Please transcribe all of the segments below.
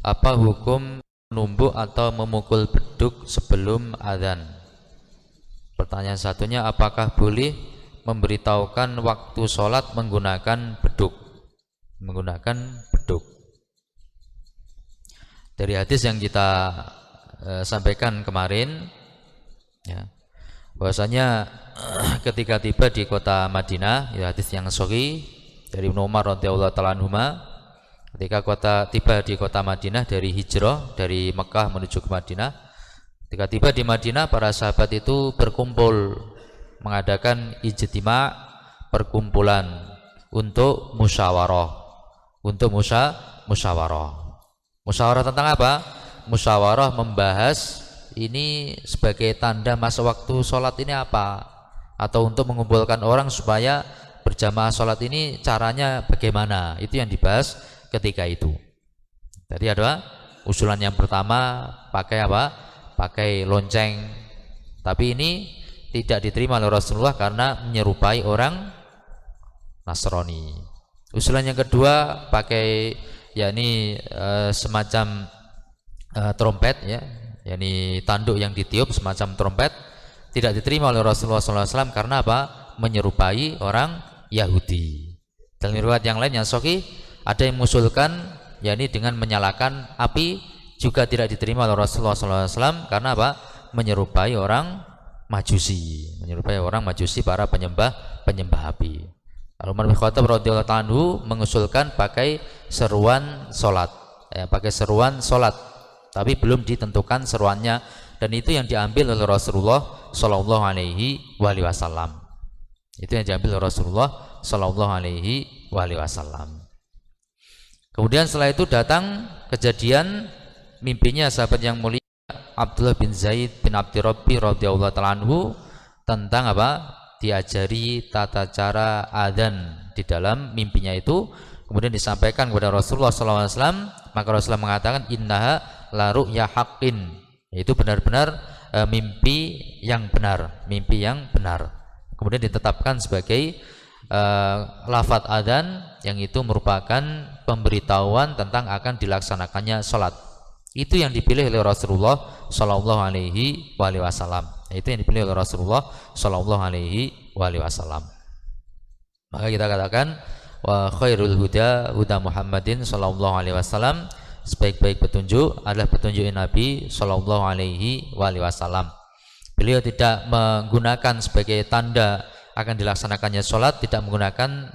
Apa hukum menumbuk atau memukul beduk sebelum adzan? Pertanyaan satunya, apakah boleh memberitahukan waktu sholat menggunakan beduk? Menggunakan beduk. Dari hadis yang kita sampaikan kemarin, ya, bahwasanya ketika tiba di kota Madinah, ya, hadis yang sahih dari Ibnu Umar radhiyallahu ta'ala anhuma, ketika tiba di kota Madinah dari hijrah dari Mekah menuju ke Madinah, ketika tiba di Madinah, para sahabat itu berkumpul mengadakan ijtima', perkumpulan untuk musyawarah. Untuk musyawarah. Musyawarah tentang apa? Musyawarah membahas ini sebagai tanda masa waktu sholat ini apa, atau untuk mengumpulkan orang supaya berjamaah sholat ini caranya bagaimana. Itu yang dibahas ketika itu. Tadi ada usulan yang pertama pakai apa? Pakai lonceng. Tapi ini tidak diterima oleh Rasulullah karena menyerupai orang Nasrani. Usulan yang kedua pakai yakni semacam trompet, ya, yakni tanduk yang ditiup semacam trompet, tidak diterima oleh Rasulullah SAW karena apa? Menyerupai orang Yahudi. Dalam riwayat yang lain yang sahih ada yang mengusulkan yakni dengan menyalakan api, juga tidak diterima oleh Rasulullah SAW karena apa? Menyerupai orang Majusi, para penyembah api. Umar bin Khattab radhiyallahu ta'ala anhu mengusulkan pakai seruan solat, ya, pakai seruan solat, tapi belum ditentukan seruannya, dan itu yang diambil oleh Rasulullah Shallallahu Alaihi Wasallam. Itu yang diambil oleh Rasulullah Shallallahu Alaihi Wasallam. Kemudian setelah itu datang kejadian mimpinya sahabat yang mulia Abdullah bin Zaid bin Abdi Rabbi radhiyallahu ta'ala anhu tentang apa? Diajari tata cara adzan di dalam mimpinya itu, kemudian disampaikan kepada Rasulullah SAW. Maka Rasulullah mengatakan innaha la ru'ya haqqin, itu benar-benar mimpi yang benar. Kemudian ditetapkan sebagai lafadz adzan yang itu merupakan pemberitahuan tentang akan dilaksanakannya sholat. Itu yang dipilih oleh Rasulullah Shallallahu Alaihi Wasallam. Itu yang dipilih oleh Rasulullah Shallallahu Alaihi Wasallam. Maka kita katakan wa khairul huda huda Muhammadin Shallallahu Alaihi Wasallam, sebaik-baik petunjuk adalah petunjuk Nabi Shallallahu Alaihi Wasallam. Beliau tidak menggunakan sebagai tanda akan dilaksanakannya sholat, tidak menggunakan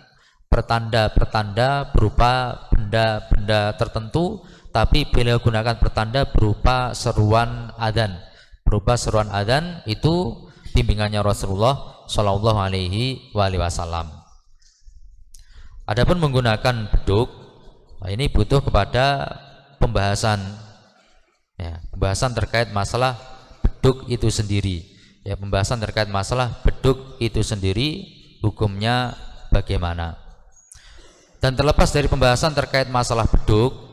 pertanda-pertanda berupa benda-benda tertentu, tapi beliau gunakan pertanda berupa seruan adzan. Itu bimbingannya Rasulullah Shallallahu Alaihi Wasallam. Adapun menggunakan beduk, ini butuh kepada pembahasan, ya, pembahasan terkait masalah beduk itu sendiri. Ya, pembahasan terkait masalah beduk itu sendiri, hukumnya bagaimana. Dan terlepas dari pembahasan terkait masalah beduk,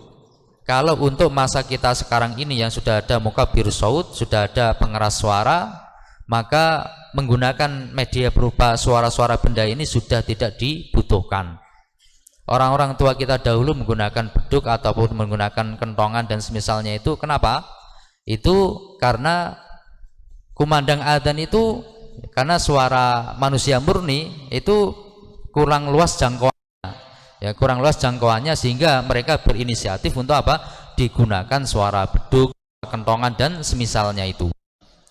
kalau untuk masa kita sekarang ini yang sudah ada mukabir saut, sudah ada pengeras suara, maka menggunakan media berupa suara-suara benda ini sudah tidak dibutuhkan. Orang-orang tua kita dahulu menggunakan beduk ataupun menggunakan kentongan dan semisalnya itu. Kenapa? Itu karena kumandang adzan itu, karena suara manusia murni itu kurang luas jangkauan. Ya, kurang luas jangkauannya, sehingga mereka berinisiatif untuk apa? Digunakan suara beduk, kentongan dan semisalnya itu.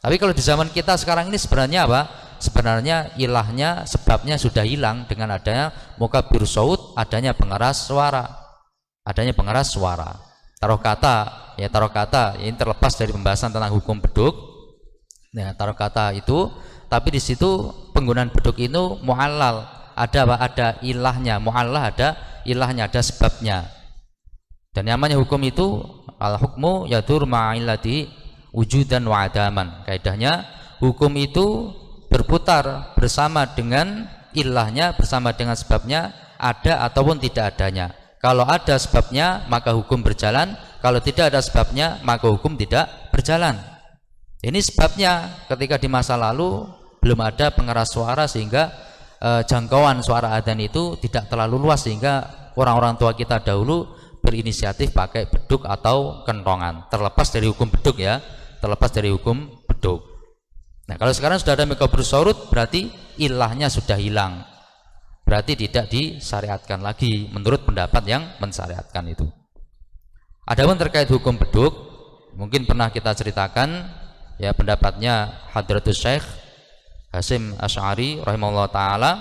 Tapi kalau di zaman kita sekarang ini sebenarnya apa? Sebenarnya ilahnya, sebabnya sudah hilang dengan adanya mukabir saut, adanya pengeras suara. Taruh kata ini terlepas dari pembahasan tentang hukum beduk. Nah, taruh kata itu, tapi di situ penggunaan beduk itu mu'allal. Ada apa? Ada ilahnya, mu'allah ada ilahnya, ada sebabnya. Dan namanya hukum itu al-hukmu yadur ma'illati wujudan wa adaman. Kaidahnya hukum itu berputar bersama dengan ilahnya, bersama dengan sebabnya, ada ataupun tidak adanya. Kalau ada sebabnya maka hukum berjalan, kalau tidak ada sebabnya maka hukum tidak berjalan. Ini sebabnya ketika di masa lalu belum ada pengeras suara, sehingga jangkauan suara adzan itu tidak terlalu luas, sehingga orang-orang tua kita dahulu berinisiatif pakai beduk atau kentongan, terlepas dari hukum beduk ya, terlepas dari hukum beduk. Nah, kalau sekarang sudah ada mikabrus saurut, berarti ilahnya sudah hilang, berarti tidak disyariatkan lagi menurut pendapat yang mensyariatkan itu. Adapun terkait hukum beduk, mungkin pernah kita ceritakan ya pendapatnya Hadratus Syekh Hasyim Asy'ari rahimahullah taala,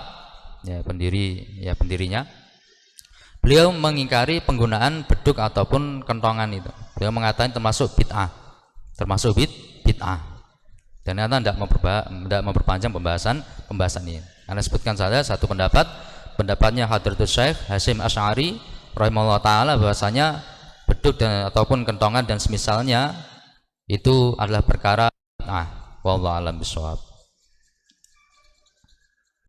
ya pendirinya. Beliau mengingkari penggunaan beduk ataupun kentongan itu. Beliau mengatakan termasuk bid'ah. Termasuk bid'ah. Dan ternyata tidak memperpanjang pembahasan ini. Karena sebutkan saja satu pendapatnya Hadratus Syekh Hasyim Asy'ari rahimahullah taala bahwasanya beduk ataupun kentongan dan semisalnya itu adalah perkara wallahu a'lam bishawab.